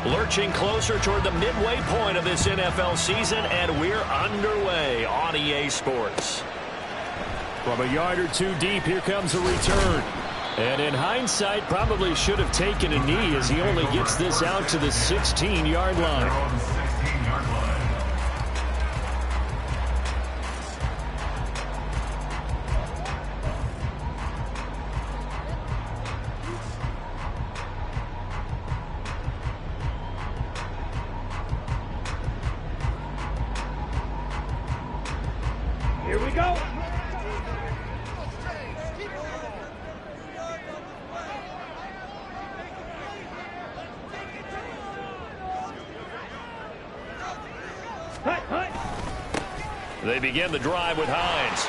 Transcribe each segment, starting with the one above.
Lurching closer toward the midway point of this NFL season, and we're underway on EA Sports. From a yard or two deep, here comes a return. And in hindsight, probably should have taken a knee as he only gets this out to the 16-yard line. Here we go. They begin the drive with Hines.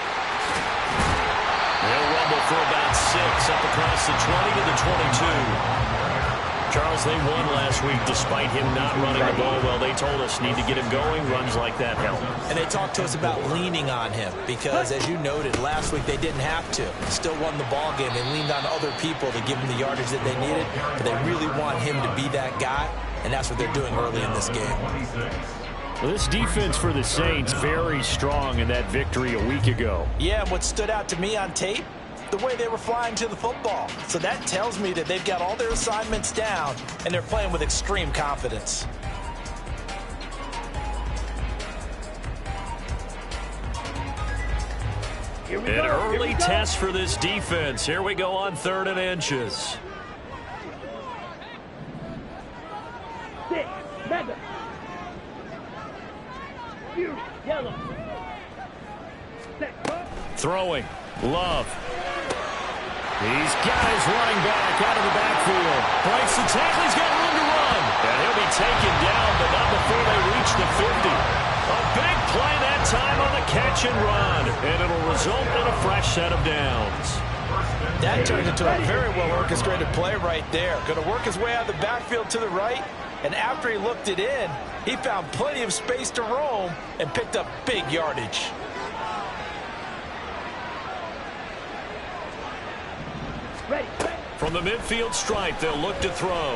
They'll rumble for about 6 up across the 20 to the 22. Charles, they won last week despite him not running the ball well. They told us need to get him going. Runs like that help. And they talked to us about leaning on him because, as you noted, last week they didn't have to. Still won the ball game. They leaned on other people to give him the yardage that they needed, but they really want him to be that guy, and that's what they're doing early in this game. Well, this defense for the Saints very strong in that victory a week ago. Yeah, and what stood out to me on tape, the way they were flying to the football. So that tells me that they've got all their assignments down, and they're playing with extreme confidence. An early test for this defense. Here we go on 3rd and inches. Madden. Yellow. Throwing. Love. He's got his running back out of the backfield. Breaks the tackle. He's got room to run. And he'll be taken down, but not before they reach the 50. A big play that time on the catch and run. And it'll result in a fresh set of downs. That turned into a very well-orchestrated play right there. Going to work his way out of the backfield to the right. And after he looked it in, he found plenty of space to roam and picked up big yardage. From the midfield stripe, they'll look to throw.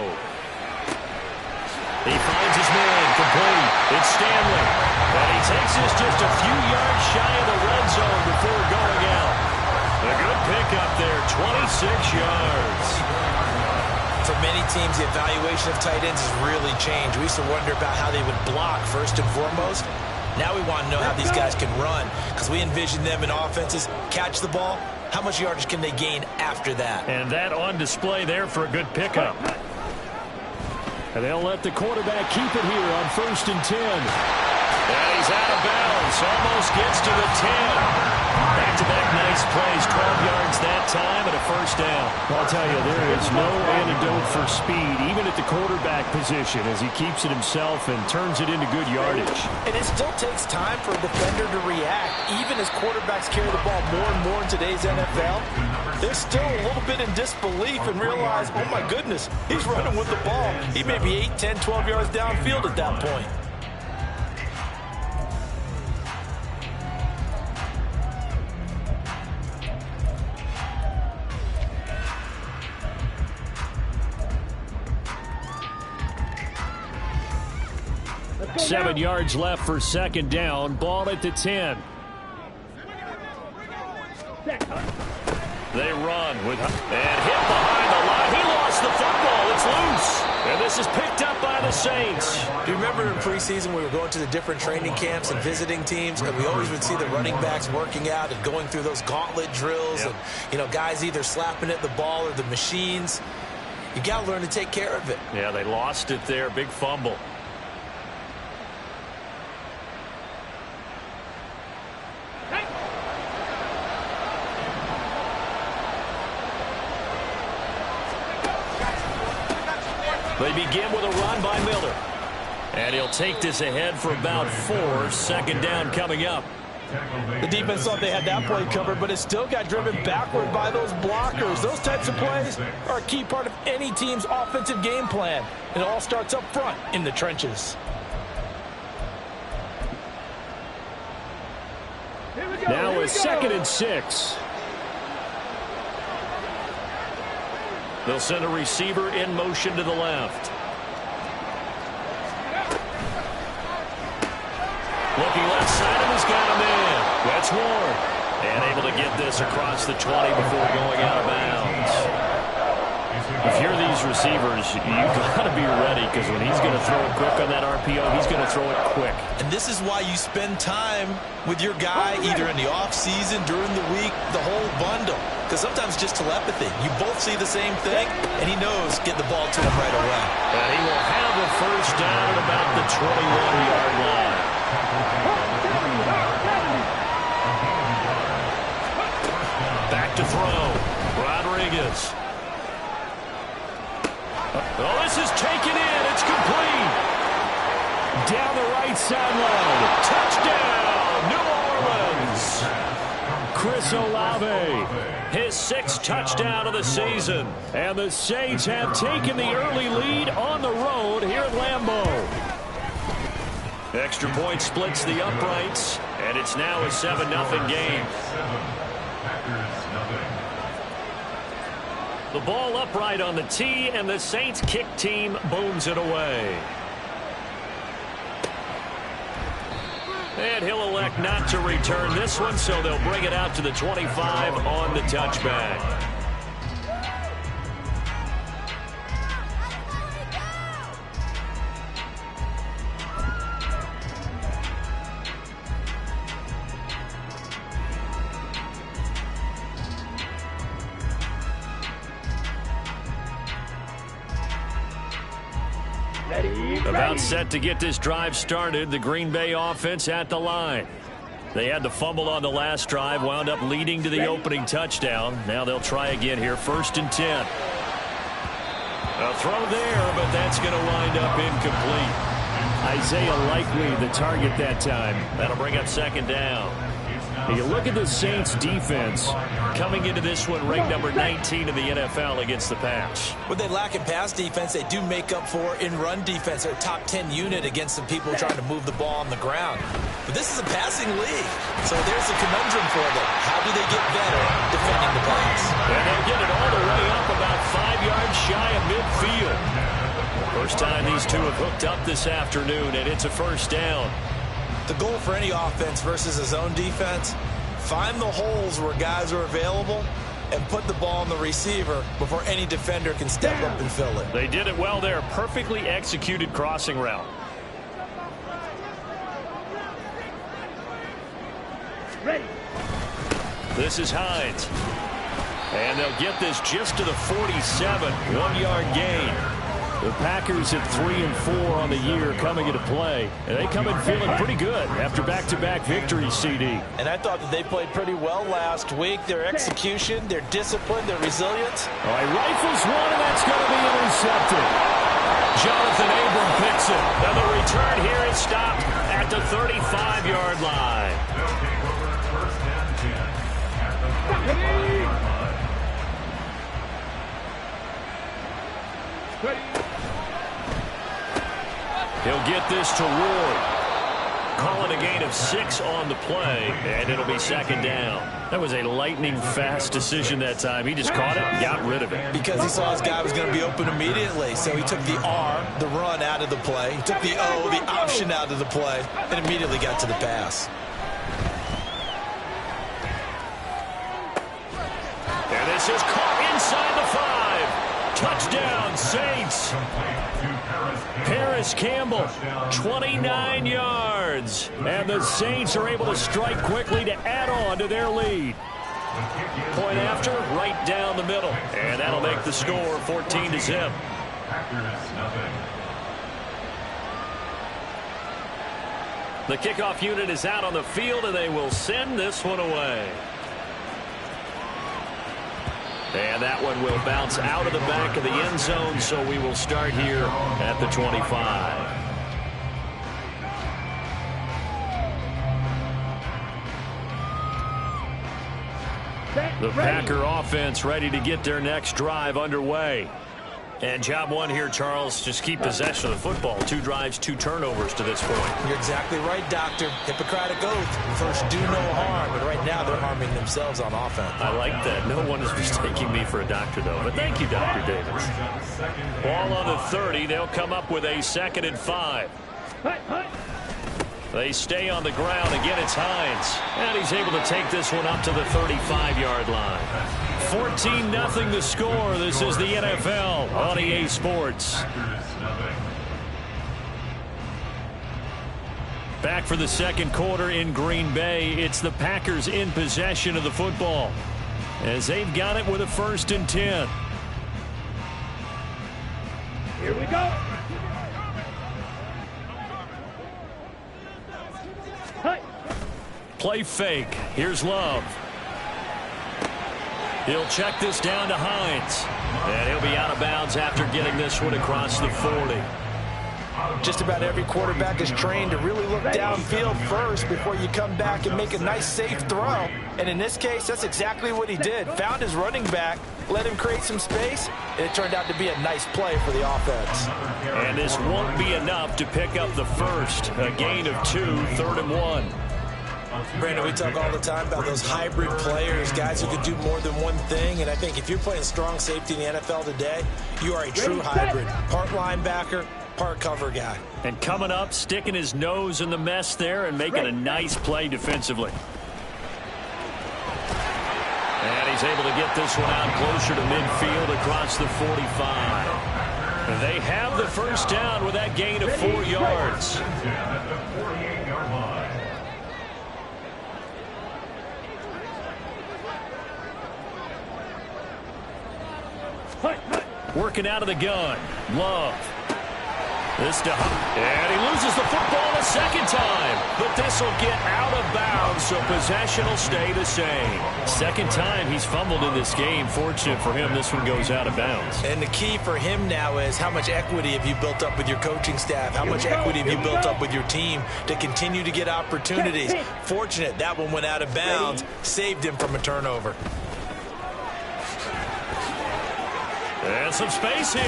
He finds his man, complete. It's Stanley. And he takes this just a few yards shy of the red zone before going out. A good pickup there, 26 yards. For many teams, the evaluation of tight ends has really changed. We used to wonder about how they would block first and foremost. Now we want to know how these guys can run because we envision them in offenses catch the ball. How much yardage can they gain after that? And that on display there for a good pickup. And they'll let the quarterback keep it here on 1st and 10. And he's out of bounds. Almost gets to the 10. Back-to-back nice plays. 12 yards that time and a first down. I'll tell you, there is no antidote for speed, even at the quarterback position, as he keeps it himself and turns it into good yardage. And it still takes time for a defender to react. Even as quarterbacks carry the ball more and more in today's NFL, they're still a little bit in disbelief and realize, oh my goodness, he's running with the ball. He may be 8, 10, 12 yards downfield at that point. Seven yards left for 2nd down. Ball at the 10. They run with and hit behind the line. He lost the football. It's loose. And this is picked up by the Saints. Do you remember in preseason we were going to the different training camps and visiting teams, and we always would see the running backs working out and going through those gauntlet drills, and guys either slapping at the ball or the machines. You got to learn to take care of it. Yeah, they lost it there. Big fumble. They begin with a run by Miller. And he'll take this ahead for about 4. 2nd down coming up. The defense thought they had that play covered, but it still got driven backward by those blockers. Those types of plays are a key part of any team's offensive game plan. It all starts up front in the trenches. Now a 2nd and 6. They'll send a receiver in motion to the left. Looking left side and has got him in. That's Ward. And able to get this across the 20 before going out of bounds. If you're these receivers, you've got to be ready, because when he's going to throw it quick on that RPO, he's going to throw it quick. And this is why you spend time with your guy either in the offseason, during the week, the whole bundle. Because sometimes just telepathy. You both see the same thing, and he knows get the ball to him right away. And he will have a first down at about the 21-yard line. Back to throw. Rodriguez. Oh, this is taken in. It's complete. Down the right sideline. Touchdown, New Orleans. Chris Olave, his 6th touchdown of the season. And the Saints have taken the early lead on the road here at Lambeau. Extra point splits the uprights, and it's now a 7-0 game. The ball upright on the tee, and the Saints kick team booms it away. And he'll elect not to return this one, so they'll bring it out to the 25 on the touchback. About set to get this drive started, the Green Bay offense at the line. They had the fumble on the last drive, wound up leading to the opening touchdown. Now they'll try again here, 1st and 10. A throw there, but that's going to wind up incomplete. Isaiah Likely the target that time. That'll bring up 2nd down. You look at the Saints defense coming into this one ranked number 19 in the NFL against the pass. What they lack in pass defense, they do make up for in run defense. They're a top 10 unit against some people trying to move the ball on the ground. But this is a passing league, so there's a conundrum for them. How do they get better defending the pass? And they'll get it all the way up about 5 yards shy of midfield. First time these two have hooked up this afternoon, and it's a first down. The goal for any offense versus a zone defense, find the holes where guys are available and put the ball on the receiver before any defender can step up and fill it. They did it well there. Perfectly executed crossing route. Ready. This is Hines. And they'll get this just to the 47. 1-yard gain. The Packers at 3 and 4 on the year coming into play. And they come in feeling pretty good after back-to-back victories, CD. And I thought that they played pretty well last week. Their execution, their discipline, their resilience. All right, rifles one, and that's going to be intercepted. Jonathan Abram picks it. And the return here is stopped at the 35-yard line. He'll get this to Ward. Calling a gain of 6 on the play, and it'll be 2nd down. That was a lightning-fast decision that time. He just caught it, got rid of it. Because he saw his guy was going to be open immediately, so he took the R, the run, out of the play. He took the O, the option, out of the play, and immediately got to the pass. And this is caught inside the 5. Touchdown, Saints. Harris Campbell, 29 yards. And the Saints are able to strike quickly to add on to their lead. Point after, right down the middle. And that'll make the score 14-0. The kickoff unit is out on the field, and they will send this one away. And that one will bounce out of the back of the end zone, so we will start here at the 25. The Packer offense ready to get their next drive underway. And job one here, Charles, just keep possession of the football. 2 drives, 2 turnovers to this point. You're exactly right, Doctor. Hippocratic oath. First, do no harm. But right now, they're harming themselves on offense. I like that. No one is mistaking me for a doctor, though. But thank you, Dr. Davis. Ball on the 30. They'll come up with a 2nd and 5. They stay on the ground. Again, it's Hines. And he's able to take this one up to the 35-yard line. 14-0 the score. This is the NFL on EA Sports. Back for the second quarter in Green Bay. It's the Packers in possession of the football, as they've got it with a 1st and 10. Here we go. Hey. Play fake. Here's Love. He'll check this down to Hines. And he'll be out of bounds after getting this one across the 40. Just about every quarterback is trained to really look downfield first before you come back and make a nice, safe throw. And in this case, that's exactly what he did. Found his running back, let him create some space, and it turned out to be a nice play for the offense. And this won't be enough to pick up the first. A gain of 2, 3rd and 1. Brandon, we talk all the time about those hybrid players, guys who could do more than one thing. And I think if you're playing strong safety in the NFL today, you are a true hybrid. Part linebacker, part cover guy. And coming up, sticking his nose in the mess there and making a nice play defensively. And he's able to get this one out closer to midfield across the 45. They have the first down with that gain of 4 yards. Working out of the gun. Love. This to and he loses the football a second time. But this will get out of bounds, so possession will stay the same. Second time he's fumbled in this game. Fortunate for him, this one goes out of bounds. And the key for him now is how much equity have you built up with your coaching staff? How much equity have you built up with your team to continue to get opportunities? Fortunate that one went out of bounds, saved him from a turnover. And some space here.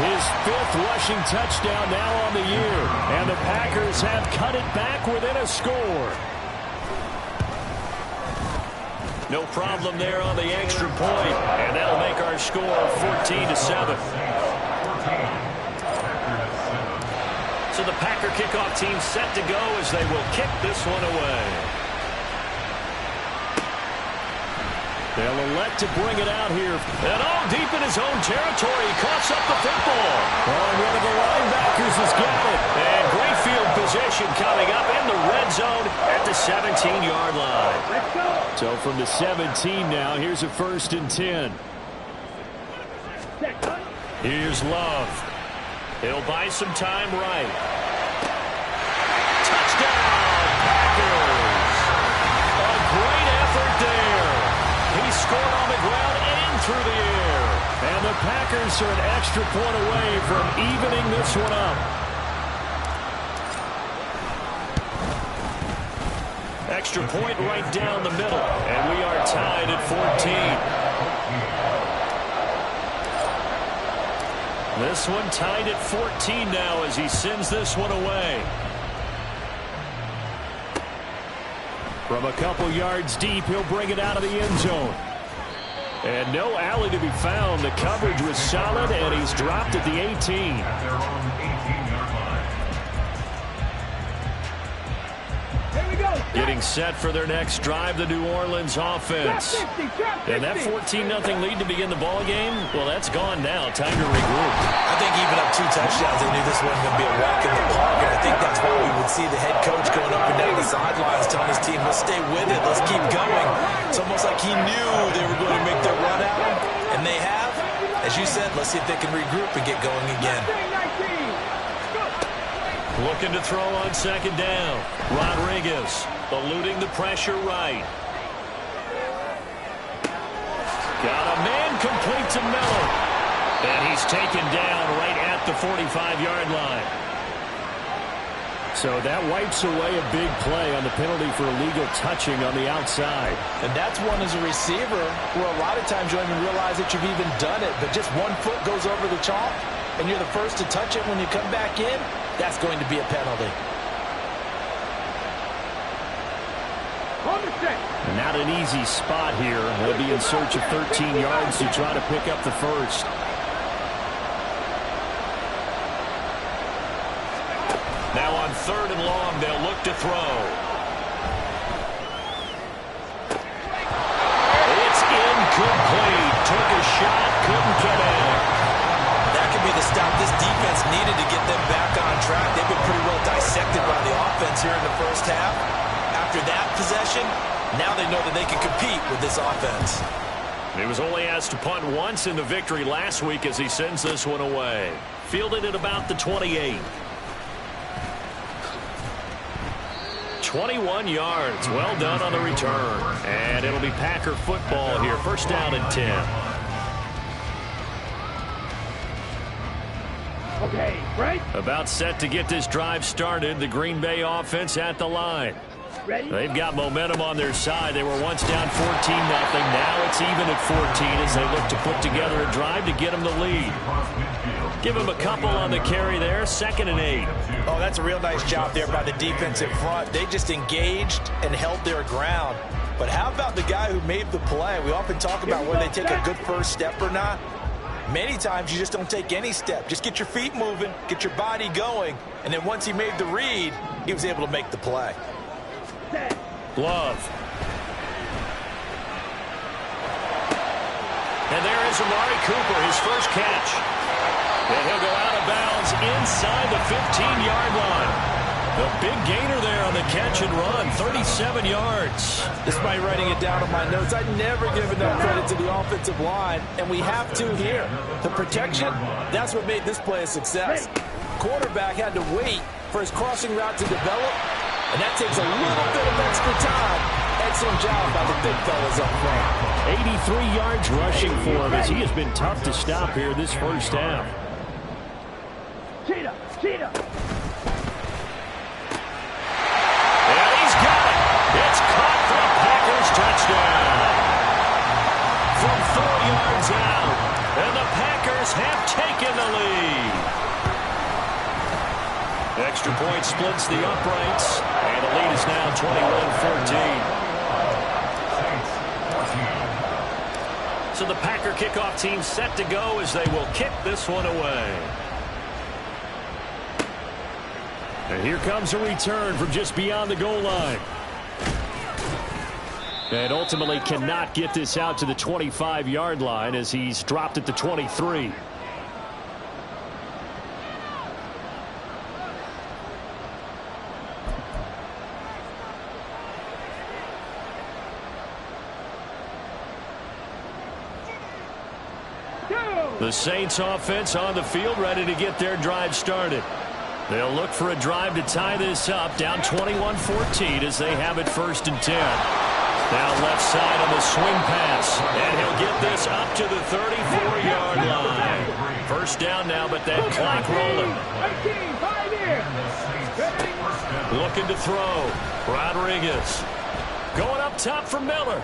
His 5th rushing touchdown now on the year. And the Packers have cut it back within a score. No problem there on the extra point. And that'll make our score 14-7. So the Packer kickoff team set to go as they will kick this one away. They'll elect to bring it out here. And all deep in his own territory. He coughs up the football. Oh, one of the linebackers has got it. And great field position coming up in the red zone at the 17-yard line. So from the 17 now, here's a 1st and 10. Here's Love. He'll buy some time right. Touchdown, Packers. A great effort there. He scored on the ground and through the air. And the Packers are an extra point away from evening this one up. Extra point right down the middle. And we are tied at 14. This one tied at 14 now as he sends this one away. From a couple yards deep, he'll bring it out of the end zone. And no alley to be found. The coverage was solid, and he's dropped at the 18. Getting set for their next drive, the New Orleans offense. And that 14-0 lead to begin the ball game, well, that's gone now. Time to regroup. I think even up 2 touchdowns, they knew this wasn't going to be a walk in the park. And I think that's why we would see the head coach going up and down the sidelines telling his team, let's stay with it, let's keep going. It's almost like he knew they were going to make their run at him, and they have. As you said, let's see if they can regroup and get going again. Looking to throw on second down. Rodriguez eluding the pressure right. Got a man complete to Miller. And he's taken down right at the 45-yard line. So that wipes away a big play on the penalty for illegal touching on the outside. And that's one as a receiver where a lot of times you don't even realize that you've even done it. But just one foot goes over the chalk, and you're the first to touch it when you come back in. That's going to be a penalty. On the Not an easy spot here. They'll be in search of 13 yards to try to pick up the first. Now on 3rd and long, they'll look to throw. It's incomplete. Took a shot, couldn't get in. That could be the stop this defense needed to get them back on track. They've been pretty well dissected by the offense here in the first half. After that possession, now they know that they can compete with this offense. He was only asked to punt once in the victory last week as he sends this one away. Fielded at about the 28. 21 yards. Well done on the return. And it'll be Packer football here. First down and 10. Okay, right? About set to get this drive started. The Green Bay offense at the line. Ready? They've got momentum on their side. They were once down 14-0. Now it's even at 14 as they look to put together a drive to get them the lead. Give them a couple on the carry there. 2nd and 8. Oh, that's a real nice job there by the defensive front. They just engaged and held their ground. But how about the guy who made the play? We often talk about whether they take a good first step or not. Many times you just don't take any step. Just get your feet moving, get your body going, and then once he made the read, he was able to make the play. Glove. And there is Amari Cooper, his first catch. And he'll go out of bounds inside the 15-yard line. The big gainer there on the catch and run, 37 yards. Despite writing it down on my notes, I'd never give enough credit to the offensive line, and we have to here. The protection, that's what made this play a success. Quarterback had to wait for his crossing route to develop, and that takes a little bit of extra time. Excellent job by the big fellas up front. 83 yards rushing for him as he has been tough to stop here this first half. Cheetah, cheetah. And he's got it. It's caught for a Packers touchdown. From 4 yards out, and the Packers have taken the lead. Extra point splits the uprights, and the lead is now 21-14. So the Packer kickoff team set to go as they will kick this one away. And here comes a return from just beyond the goal line. And ultimately cannot get this out to the 25-yard line as he's dropped at the 23. The Saints offense on the field ready to get their drive started. They'll look for a drive to tie this up, down 21-14 as they have it 1st and 10. Now left side on the swing pass, and he'll get this up to the 34-yard line. First down now, but that clock rolling. 5 years. Looking to throw. Rodriguez. Going up top for Miller.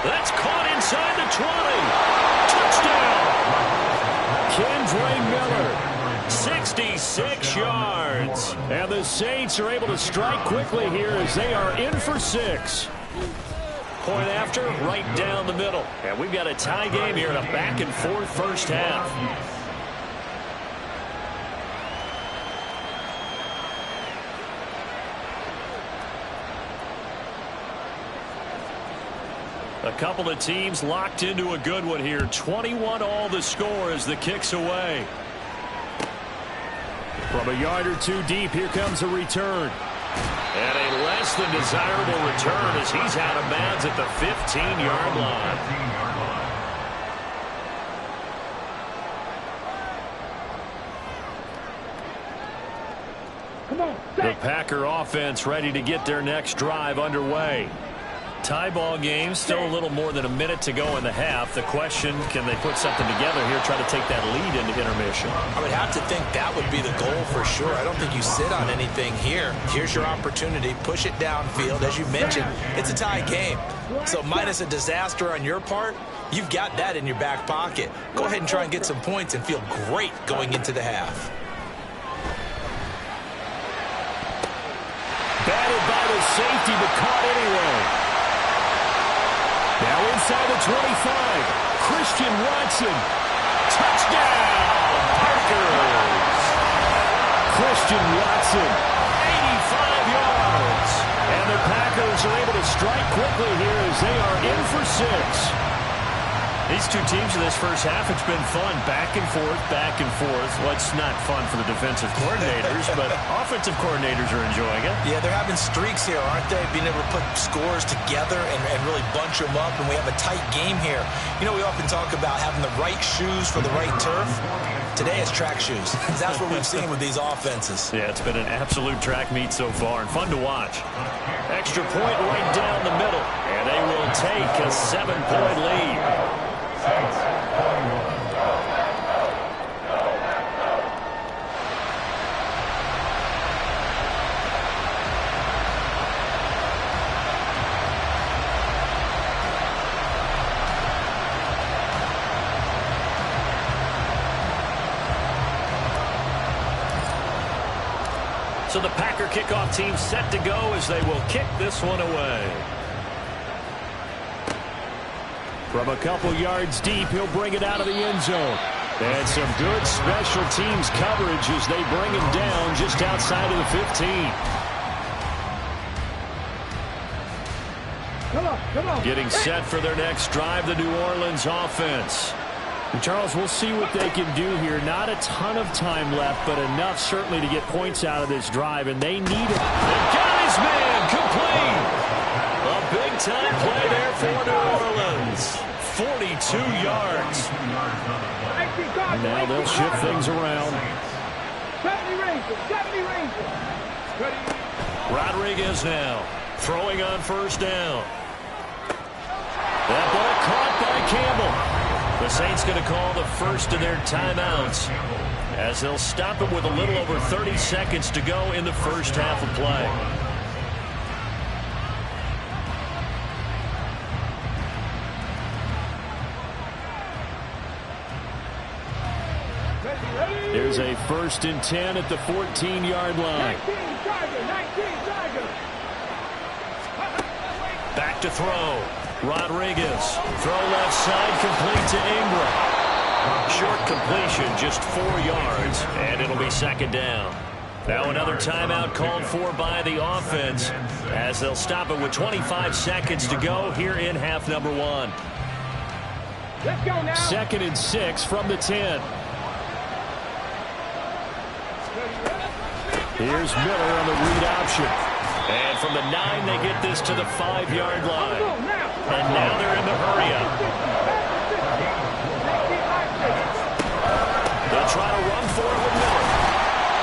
That's caught inside the 20. Touchdown. Kendra Miller. 66 yards. And the Saints are able to strike quickly here as they are in for 6. Point after, right down the middle. And we've got a tie game here in a back-and-forth first half. A couple of teams locked into a good one here. 21-all the score as the kick's away. From a yard or two deep, here comes a return. And a less than desirable return as he's out of bounds at the 15-yard line. Come on, The Packer offense ready to get their next drive underway. Tie ball game, still a little more than a minute to go in the half. The question, can they put something together here, try to take that lead into intermission? I would have to think that would be the goal for sure. I don't think you sit on anything here. Here's your opportunity. Push it downfield. As you mentioned, it's a tie game. So minus a disaster on your part, you've got that in your back pocket. Go ahead and try and get some points and feel great going into the half. Batted by the safety, but caught anyway. Now inside the 25. Christian Watson. Touchdown, Packers. Christian Watson, 85 yards. And the Packers are able to strike quickly here as they are in for 6. These two teams in this first half, it's been fun. Back and forth, back and forth. Well, it's not fun for the defensive coordinators, but offensive coordinators are enjoying it. Yeah, they're having streaks here, aren't they? Being able to put scores together and really bunch them up, and we have a tight game here. You know, we often talk about having the right shoes for the right turf. Today it's track shoes. That's what we've seen with these offenses. Yeah, it's been an absolute track meet so far and fun to watch. Extra point right down the middle, and they will take a 7-point lead. So the Packer kickoff team set to go as they will kick this one away. From a couple yards deep, he'll bring it out of the end zone. And some good special teams coverage as they bring him down just outside of the 15. Come on. Getting set for their next drive, the New Orleans offense. And Charles, we'll see what they can do here. Not a ton of time left, but enough certainly to get points out of this drive, and they need it. They got his man complete. A big-time play there for New Orleans. 42 yards. And now they'll shift things around. 70 Rangers. Rodriguez now throwing on first down. That ball caught by Campbell. The Saints going to call the first of their timeouts as they'll stop it with a little over 30 seconds to go in the first half of play. There's a 1st and 10 at the 14-yard line. 19 Tiger. Back to throw. Rodriguez. Throw left side, complete to Ingram. Short completion, just 4 yards, and it'll be 2nd down. Now another timeout called for by the offense as they'll stop it with 25 seconds to go here in half number 1. Let's go now. 2nd and 6 from the 10. Here's Miller on the read option. And from the 9, they get this to the 5-yard line. And now they're in the hurry-up. They'll try to run for it with Miller.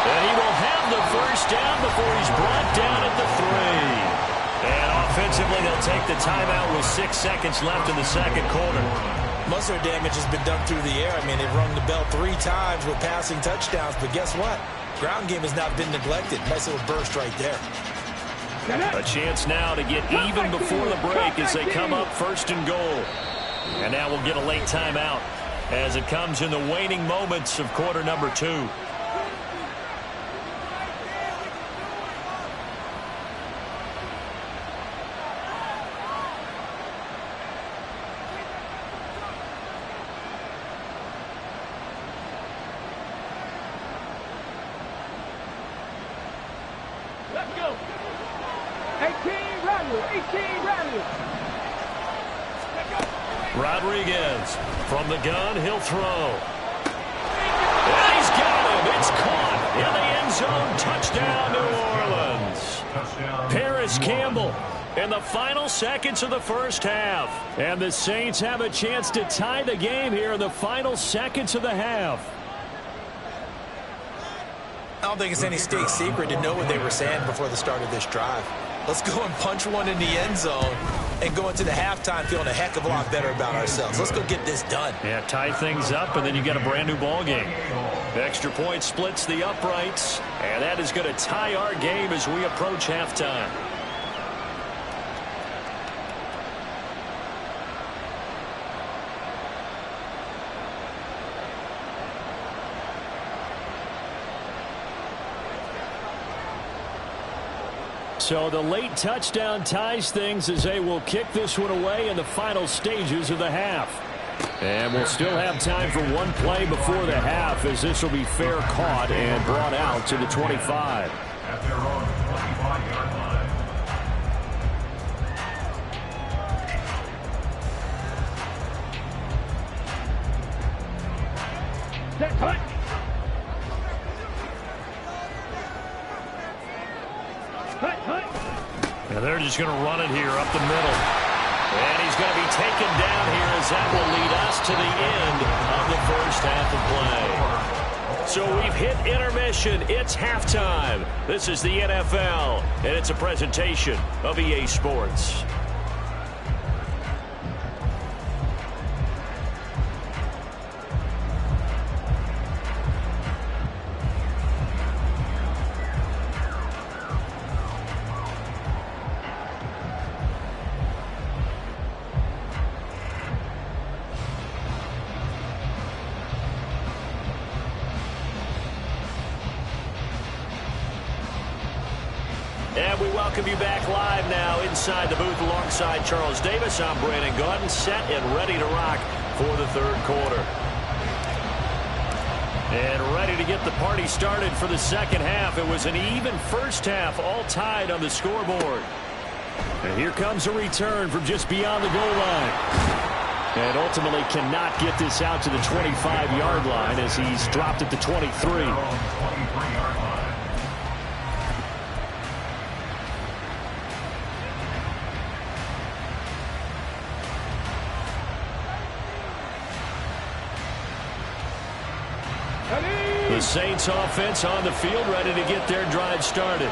And he will have the first down before he's brought down at the 3. And offensively, they'll take the timeout with 6 seconds left in the second quarter. Most of their damage has been done through the air. I mean, they've rung the bell 3 times with passing touchdowns. But guess what? Ground game has not been neglected. Nice little burst right there. A chance now to get even before the break as they come up 1st and goal. And now we'll get a late timeout as it comes in the waning moments of quarter number 2. Let's go. 18 Rodgers. Rodriguez from the gun, he'll throw. And he's got him. It's caught in the end zone. Touchdown, New Orleans. Paris Campbell in the final seconds of the first half. And the Saints have a chance to tie the game here in the final seconds of the half. I don't think it's any state secret to know what they were saying before the start of this drive. Let's go and punch one in the end zone and go into the halftime feeling a heck of a lot better about ourselves. Let's go get this done. Yeah, tie things up, and then you got a brand new ball game. The extra point splits the uprights, and that is going to tie our game as we approach halftime. So the late touchdown ties things as they will kick this one away in the final stages of the half. And we'll still have time for one play before the half, as this will be fair caught and brought out to the 25. At their own 25-yard line. Set, cut. And they're just going to run it here up the middle. And he's going to be taken down here, as that will lead us to the end of the first half of play. So we've hit intermission. It's halftime. This is the NFL, and it's a presentation of EA Sports. And we welcome you back live now inside the booth alongside Charles Davis. I'm Brandon Gaudin, set and ready to rock for the third quarter. And ready to get the party started for the second half. It was an even first half, all tied on the scoreboard. And here comes a return from just beyond the goal line. And ultimately cannot get this out to the 25-yard line as he's dropped at the 23. The Saints offense on the field, ready to get their drive started.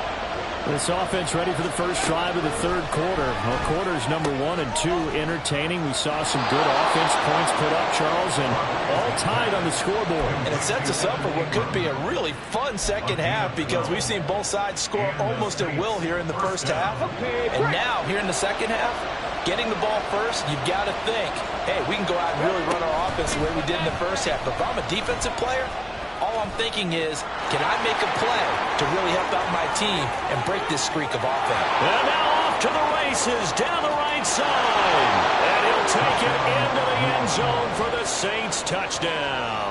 This offense ready for the first drive of the third quarter. Well, quarters number 1 and 2 entertaining. We saw some good offense points put up, Charles, and all tied on the scoreboard. And it sets us up for what could be a really fun second half, because we've seen both sides score almost at will here in the first half. And now, here in the second half, getting the ball first, you've got to think, hey, we can go out and really run our offense the way we did in the first half. But if I'm a defensive player, all I'm thinking is, can I make a play to really help out my team and break this streak of offense? And now off to the races down the right side. And he'll take it into the end zone for the Saints touchdown.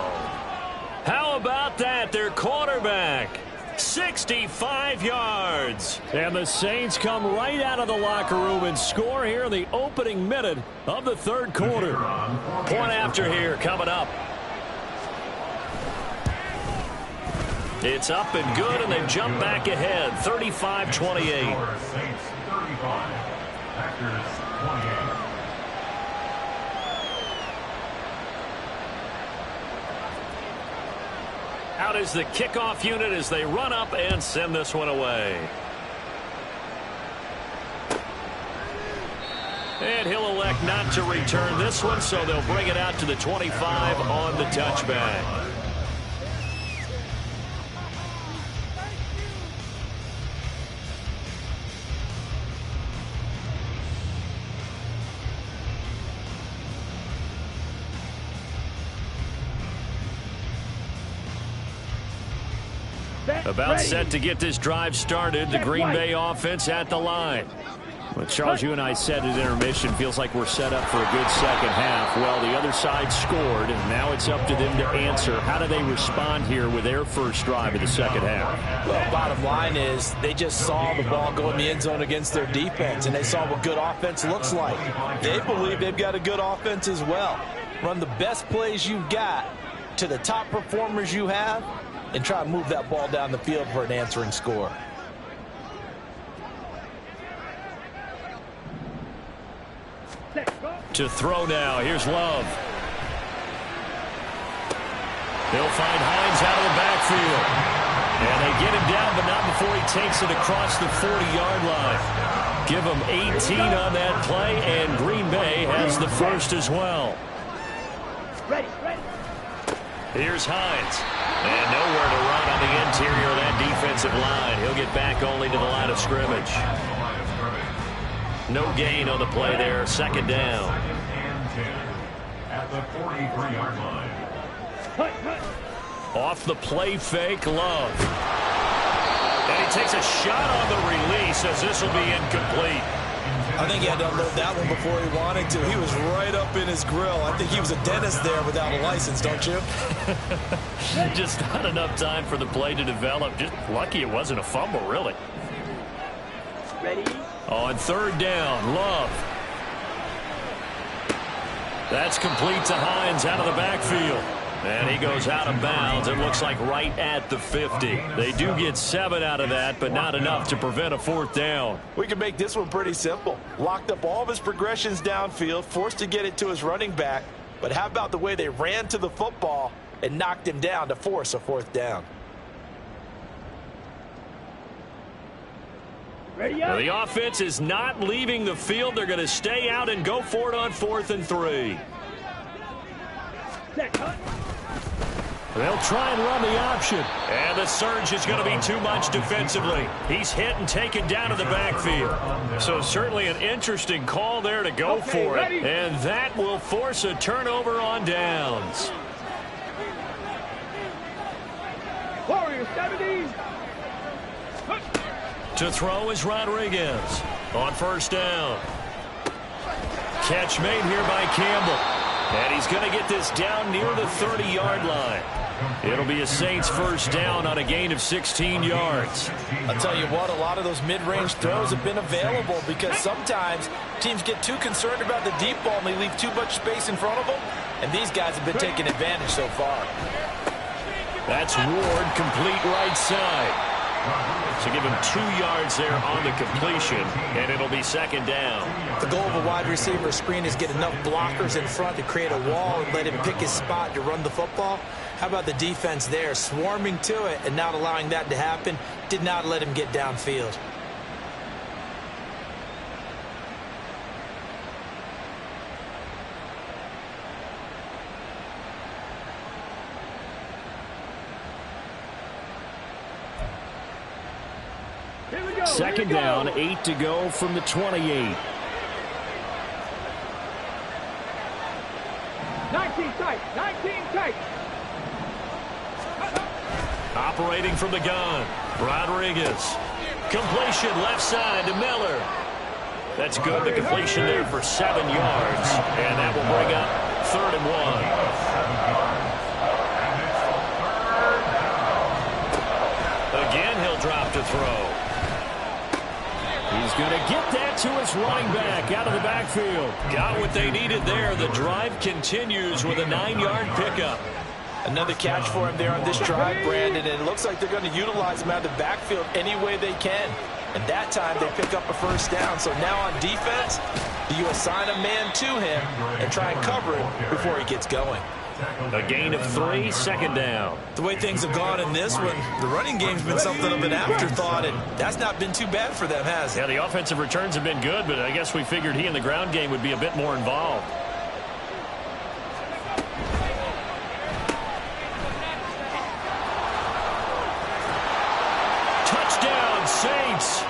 How about that? Their quarterback, 65 yards. And the Saints come right out of the locker room and score here in the opening minute of the third quarter. Point after here coming up. It's up and good, and they've jumped back ahead, 35-28. Saints 35, Packers 28. Out is the kickoff unit as they run up and send this one away. And he'll elect not to return this one, so they'll bring it out to the 25 on the touchback. About set to get this drive started. The Green Bay offense at the line. Well, Charles, you and I said at intermission, feels like we're set up for a good second half. Well, the other side scored, and now it's up to them to answer. How do they respond here with their first drive of the second half? Well, bottom line is they just saw the ball go in the end zone against their defense, and they saw what good offense looks like. They believe they've got a good offense as well. Run the best plays you've got to the top performers you have, and try to move that ball down the field for an answering score. To throw now. Here's Love. They'll find Hines out of the backfield. And they get him down, but not before he takes it across the 40-yard line. Give him 18 on that play, and Green Bay has the first as well. Ready. Here's Hines. And nowhere to run on the interior of that defensive line. He'll get back only to the line of scrimmage. No gain on the play there. Second down. At the 43-yard line. Off the play fake, Love. And he takes a shot on the release as this will be incomplete. I think he had to unload that one before he wanted to. He was right up in his grill. I think he was a dentist there without a license, don't you? Just not enough time for the play to develop. Just lucky it wasn't a fumble, really. Ready? On third down, Love. That's complete to Hines out of the backfield. And he goes out of bounds. It looks like right at the 50. They do get 7 out of that, but not enough to prevent a fourth down. We can make this one pretty simple. Locked up all of his progressions downfield, forced to get it to his running back. But how about the way they ran to the football and knocked him down to force a fourth down? Ready Now, up? the offense is not leaving the field. They're going to stay out and go for it on 4th and 3. Set, cut. They'll try and run the option. And the surge is going to be too much defensively. He's hit and taken down to the backfield. So certainly an interesting call there to go for it. And that will force a turnover on downs. Warriors 70. To throw is Rodriguez on first down. Catch made here by Campbell. And he's going to get this down near the 30-yard line. It'll be a Saints first down on a gain of 16 yards. I'll tell you what, a lot of those mid-range throws have been available because sometimes teams get too concerned about the deep ball and they leave too much space in front of them. And these guys have been taking advantage so far. That's Ward, complete right side. So give him 2 yards there on the completion, and it'll be second down. The goal of a wide receiver screen is get enough blockers in front to create a wall and let him pick his spot to run the football. How about the defense there, swarming to it and not allowing that to happen? Did not let him get downfield. Here we go. Second down, 8 to go from the 28. 19 tight. 19 tight. Operating from the gun, Rodriguez. Completion left side to Miller. That's good. The completion there for 7 yards. And that will bring up 3rd and 1. Again, he'll drop to throw. He's going to get that to his running back out of the backfield. Got what they needed there. The drive continues with a 9-yard pickup. Another catch for him there on this drive, Brandon, and it looks like they're going to utilize him out of the backfield any way they can. And that time they pick up a first down. So now on defense, you assign a man to him and try and cover him before he gets going. A gain of 3, second down. The way things have gone in this one, the running game's been something of an afterthought, and that's not been too bad for them, has it? Yeah, the offensive returns have been good, but I guess we figured he in the ground game would be a bit more involved. Touchdown, Saints!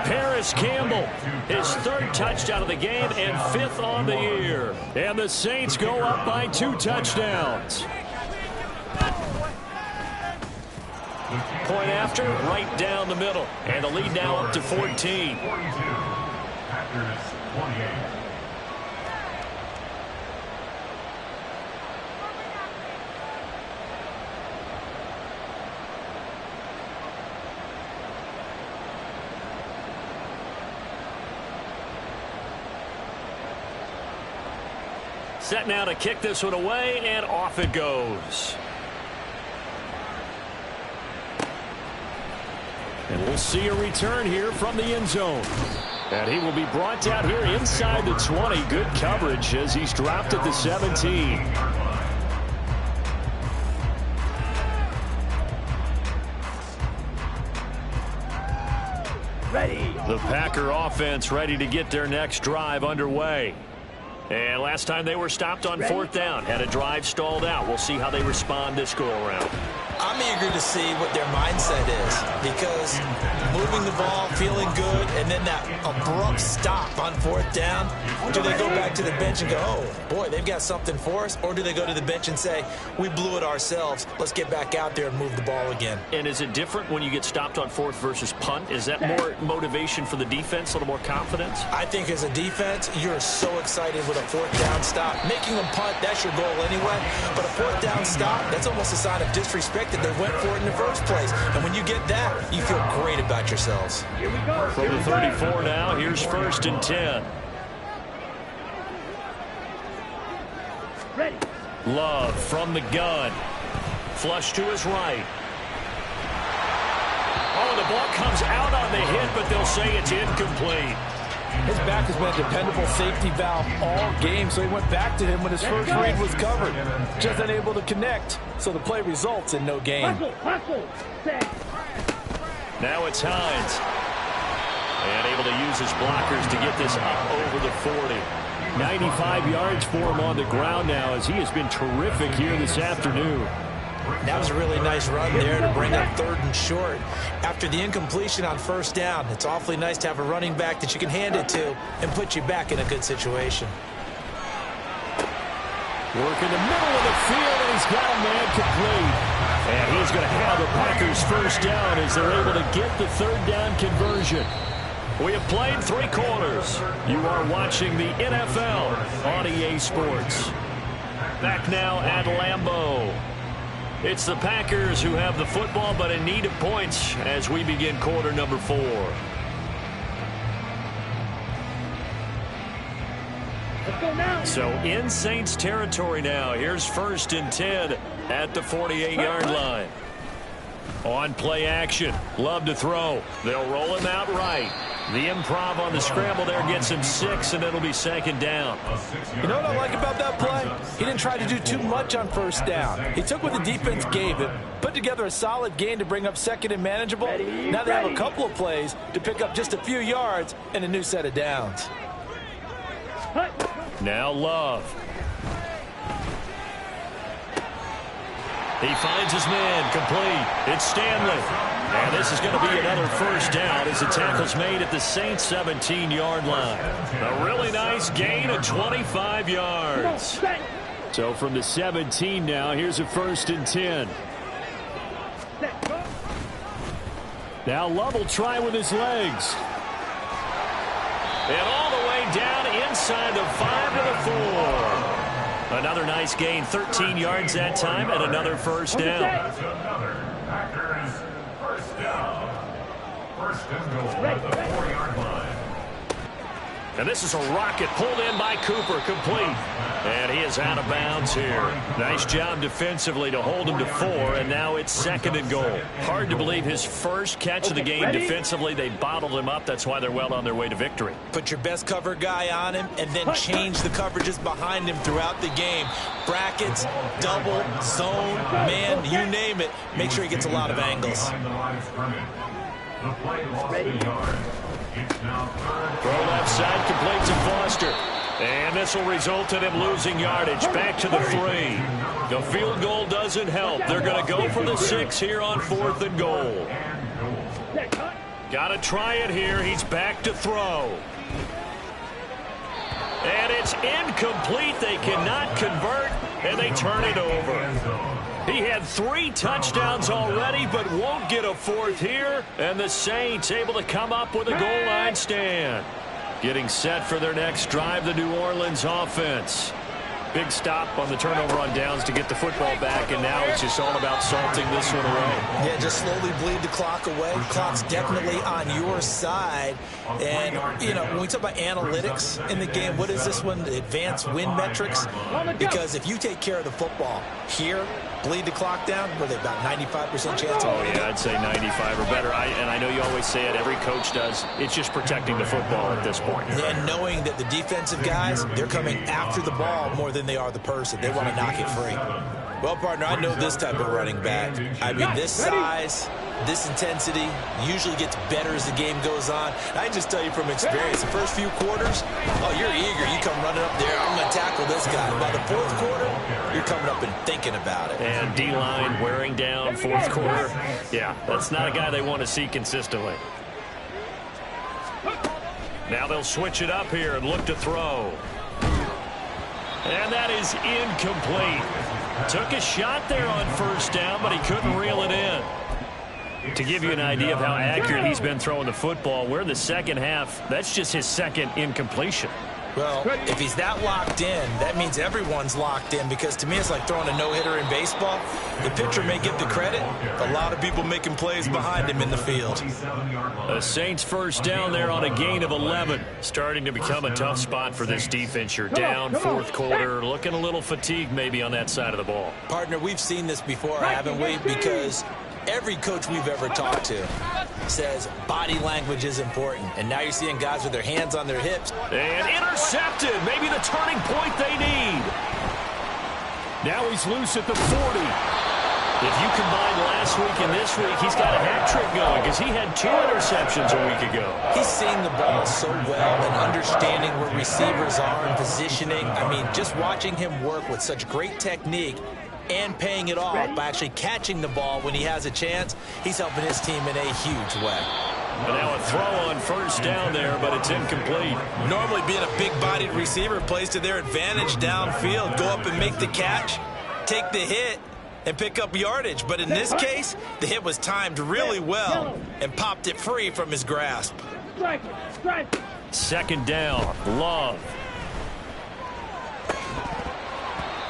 Paris Campbell, his 3rd touchdown of the game and 5th on the year. And the Saints go up by 2 touchdowns. Point after, right down the middle. And the lead now up to 14. 42. Packers 28. Set now to kick this one away, and off it goes. And we'll see a return here from the end zone. And he will be brought down here inside the 20. Good coverage as he's dropped at the 17. Ready. The Packer offense ready to get their next drive underway. And last time they were stopped on fourth down, had a drive stalled out. We'll see how they respond this go-around. I'm eager to see what their mindset is, because moving the ball, feeling good, and then that abrupt stop on fourth down, do they go back to the bench and go, oh, boy, they've got something for us? Or do they go to the bench and say, we blew it ourselves, let's get back out there and move the ball again? And is it different when you get stopped on fourth versus punt? Is that more motivation for the defense, a little more confidence? I think as a defense, you're so excited with a fourth down stop. Making them punt, that's your goal anyway. But a fourth down stop, that's almost a sign of disrespect that they went for it in the first place. And when you get that, you feel great about yourselves. Here we go. From the 34 now, here's 1st and 10. Ready. Love from the gun. Flush to his right. Oh, the ball comes out on the hit, but they'll say it's incomplete. His back has been a dependable safety valve all game, so he went back to him when his first read was covered. Just unable to connect, so the play results in no gain. Hustle. Set. Now it's Hines. And able to use his blockers to get this up over the 40. 95 yards for him on the ground now, as he has been terrific here this afternoon. That was a really nice run there to bring up 3rd and short. After the incompletion on first down, it's awfully nice to have a running back that you can hand it to and put you back in a good situation. Work in the middle of the field, and he's got a man complete. And he's going to have the Packers first down as they're able to get the 3rd down conversion. We have played 3 quarters. You are watching the NFL on EA Sports. Back now at Lambeau. It's the Packers who have the football, but in need of points as we begin quarter number 4. Let's go now. So in Saints territory now. Here's 1st and 10 at the 48-yard line. On play action. Love to throw. They'll roll him out right. The improv on the scramble there gets him 6, and it'll be 2nd down. You know what I like about that play? He didn't try to do too much on first down. He took what the defense gave him, put together a solid gain to bring up 2nd and manageable. Now they have a couple of plays to pick up just a few yards and a new set of downs. Now Love. He finds his man, complete. It's Stanley. And this is going to be another first down as the tackle's made at the Saints 17-yard line. A really nice gain of 25 yards. So from the 17 now, here's a 1st and 10. Now Love will try with his legs. And all the way down inside the 5 to the 4. Another nice gain, 13 yards that time, and another first down. Packers first down. First and goal at the 4-yard line. And this is a rocket pulled in by Cooper, complete. And he is out of bounds here. Nice job defensively to hold him to 4, and now it's 2nd and goal. Hard to believe his first catch of the game defensively. They bottled him up. That's why they're well on their way to victory. Put your best cover guy on him and then change the coverages behind him throughout the game. Brackets, double, zone, man, you name it. Make sure he gets a lot of angles. The play lost a yard. It's now 3rd. Throw left side, complete to Foster. And this will result in him losing yardage. Back to the 3. The field goal doesn't help. They're going to go for the 6 here on 4th and goal. Got to try it here. He's back to throw. And it's incomplete. They cannot convert, and they turn it over. He had 3 touchdowns already, but won't get a 4th here. And the Saints able to come up with a goal line stand. Getting set for their next drive, the New Orleans offense. Big stop on the turnover on downs to get the football back, and now it's just all about salting this one away. Yeah, just slowly bleed the clock away. The clock's definitely on your side. And, you know, when we talk about analytics in the game, what is this one? The advanced win metrics? Because if you take care of the football here, bleed the clock down, were they about 95% chance? Oh, yeah, I'd say 95 or better. And I know you always say it, every coach does. It's just protecting the football at this point. And knowing that the defensive guys, they're coming after the ball more than they are the person. They want to knock it free. Well, partner, I know this type of running back. I mean, this size, this intensity usually gets better as the game goes on. And I can just tell you from experience, the first few quarters, oh, you're eager. You come running up there, I'm going to tackle this guy. By the fourth quarter, you're coming up and thinking about it. And D-line wearing down fourth quarter. Yeah, that's not a guy they want to see consistently. Now they'll switch it up here and look to throw. And that is incomplete. Took a shot there on first down, but he couldn't reel it in. To give you an idea of how accurate he's been throwing the football, we're in the second half. That's just his second incompletion. Well, if he's that locked in, that means everyone's locked in, because to me it's like throwing a no-hitter in baseball. The pitcher may get the credit, but a lot of people making plays behind him in the field. The Saints first down there on a gain of 11. Starting to become a tough spot for this defense. You're down fourth quarter, looking a little fatigued maybe on that side of the ball. Partner, we've seen this before, haven't we? Because every coach we've ever talked to says body language is important. And now you're seeing guys with their hands on their hips. And intercepted. Maybe the turning point they need. Now he's loose at the 40. If you combine last week and this week, he's got a hat trick going because he had 2 interceptions a week ago. He's seeing the ball so well and understanding where receivers are and positioning. I mean, just watching him work with such great technique and paying it off by actually catching the ball when he has a chance, he's helping his team in a huge way. But now a throw on first down there, but it's incomplete. Normally being a big-bodied receiver plays to their advantage downfield. Go up and make the catch, take the hit, and pick up yardage. But in this case, the hit was timed really well and popped it free from his grasp. Second down, Love.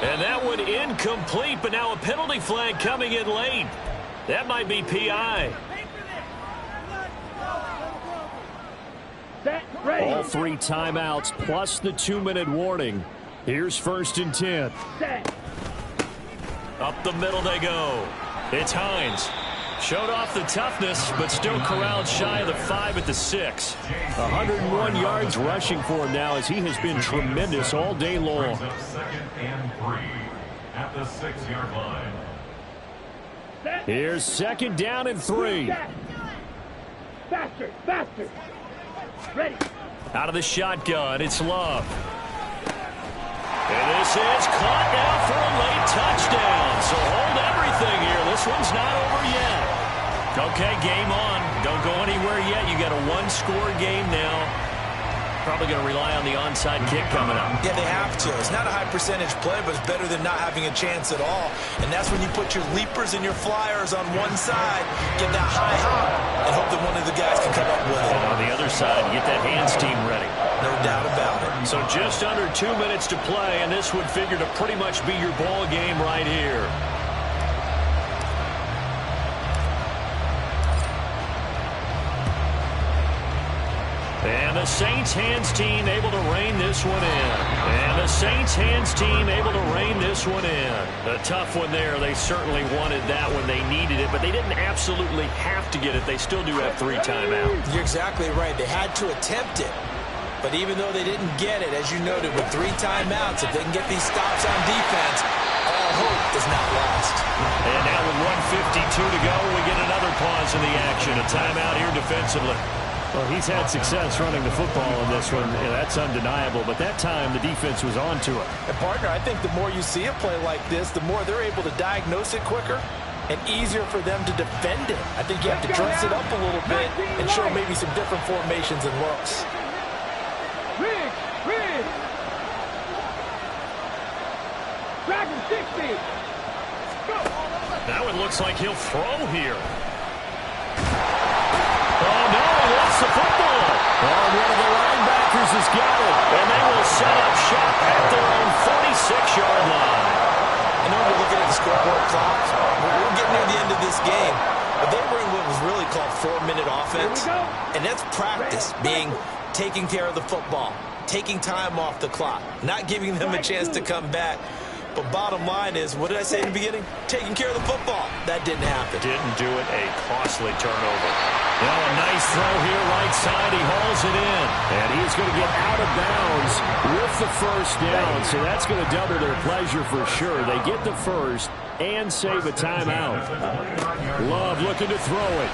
And that one incomplete, but now a penalty flag coming in late. That might be PI. All 3 timeouts plus the 2-minute warning. Here's 1st and 10. Up the middle they go. It's Hines. Showed off the toughness, but still corralled shy of the 5 at the 6. 101 yards rushing for him now, as he has been tremendous all day long. 2nd and 3 at the 6-yard line. Here's 2nd down and 3. Faster, faster. Ready. Out of the shotgun, it's Love. And this is caught now for a late touchdown. So hold everything here. This one's not over yet. Okay, game on. Don't go anywhere yet. You got a 1-score game now. Probably going to rely on the onside kick coming up. Yeah, they have to. It's not a high percentage play, but it's better than not having a chance at all. And that's when you put your leapers and your flyers on one side, get that high hop, and hope that one of the guys can come up with it. And on the other side, you get that hands team ready. No doubt about it. So just under 2 minutes to play, and this would figure to pretty much be your ball game right here. And the Saints hands team able to rein this one in. And the Saints hands team able to rein this one in. A tough one there. They certainly wanted that when they needed it, but they didn't absolutely have to get it. They still do have 3 timeouts. You're exactly right. They had to attempt it. But even though they didn't get it, as you noted, with 3 timeouts, if they can get these stops on defense, all hope is not lost. And now with 1:52 to go, we get another pause in the action. A timeout here defensively. Well, he's had success running the football in this one. Yeah, that's undeniable. But that time, the defense was on to it. And, partner, I think the more you see a play like this, the more they're able to diagnose it quicker and easier for them to defend it. I think you have to dress it up a little bit and show maybe some different formations and looks. Rig! Dragon 60! Go! Now it looks like he'll throw here. Oh, no, he lost the football. Oh, one of the linebackers has got it. And they will set up shop at their own 46-yard line. I know we're looking at the scoreboard clock. We're getting near the end of this game. But they were in what was really called 4-minute offense. And that's practice, being taking care of the football, taking time off the clock, not giving them a chance to come back. But bottom line is, what did I say in the beginning? Taking care of the football. That didn't happen. Didn't do it. A costly turnover. Now a nice throw here right side. He hauls it in. And he's going to get out of bounds with the first down. So that's going to double their pleasure for sure. They get the first and save a timeout. Love looking to throw it.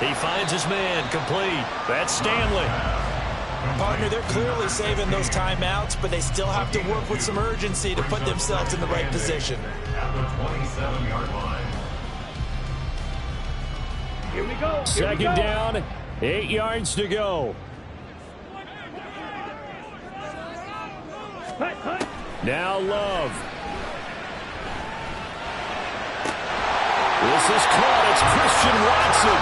He finds his man complete. That's Stanley. Partner, they're clearly saving those timeouts, but they still have to work with some urgency to put themselves in the right position. At the 27-yard line. Here we go. Second down, 8 yards to go. Hut, hut. Now Love. This is caught. It's Christian Watson.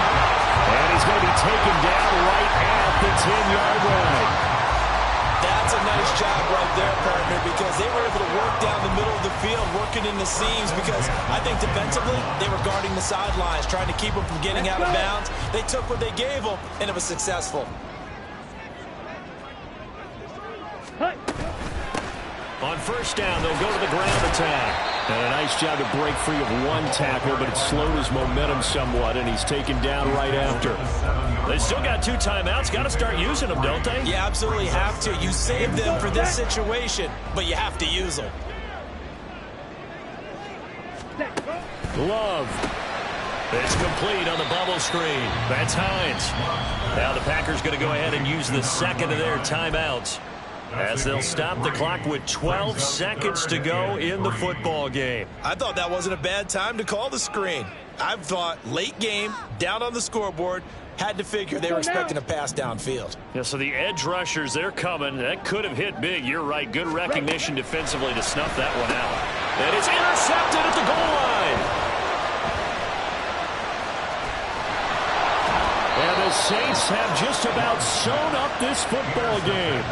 And he's going to be taken down right at the 10-yard line. That's a nice job right there, partner, because they were able to work down the middle of the field, working in the seams, because I think defensively they were guarding the sidelines, trying to keep them from getting out of bounds. They took what they gave them, and it was successful. Hut. On first down, they'll go to the ground attack. And a nice job to break free of one tackle, but it slowed his momentum somewhat, and he's taken down right after. They still got 2 timeouts. Got to start using them, don't they? You absolutely have to. You save them for this situation, but you have to use them. Love. It's complete on the bubble screen. That's Hines. Now the Packers going to go ahead and use the second of their timeouts, as they'll stop the clock with 12 seconds to go in the football game. I thought that wasn't a bad time to call the screen. I've thought late game, down on the scoreboard, had to figure they were expecting a pass downfield. Yeah, so the edge rushers, they're coming. That could have hit big. You're right. Good recognition defensively to snuff that one out. And it's intercepted at the goal line. And the Saints have just about sewn up this football game.